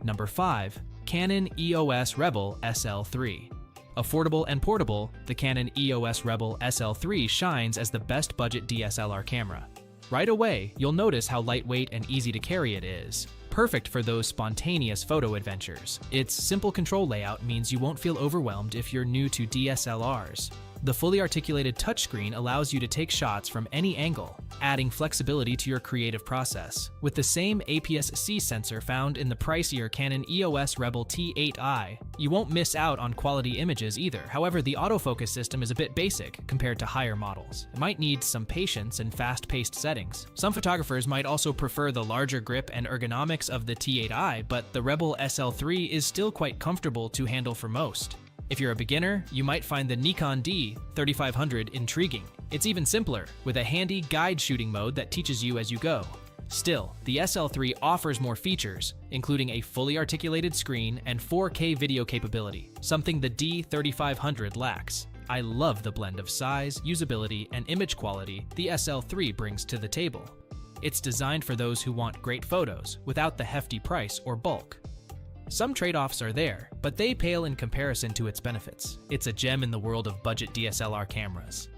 Number 5. Canon EOS Rebel SL3. Affordable and portable, the Canon EOS Rebel SL3 shines as the best budget DSLR camera. Right away, you'll notice how lightweight and easy to carry it is. Perfect for those spontaneous photo adventures. Its simple control layout means you won't feel overwhelmed if you're new to DSLRs. The fully articulated touchscreen allows you to take shots from any angle, adding flexibility to your creative process. With the same APS-C sensor found in the pricier Canon EOS Rebel T8i, you won't miss out on quality images either. However, the autofocus system is a bit basic compared to higher models. It might need some patience and fast-paced settings. Some photographers might also prefer the larger grip and ergonomics of the T8i, but the Rebel SL3 is still quite comfortable to handle for most. If you're a beginner, you might find the Nikon D3500 intriguing. It's even simpler, with a handy guide shooting mode that teaches you as you go. Still, the SL3 offers more features, including a fully articulated screen and 4K video capability, something the D3500 lacks. I love the blend of size, usability, and image quality the SL3 brings to the table. It's designed for those who want great photos without the hefty price or bulk. Some trade-offs are there, but they pale in comparison to its benefits. It's a gem in the world of budget DSLR cameras.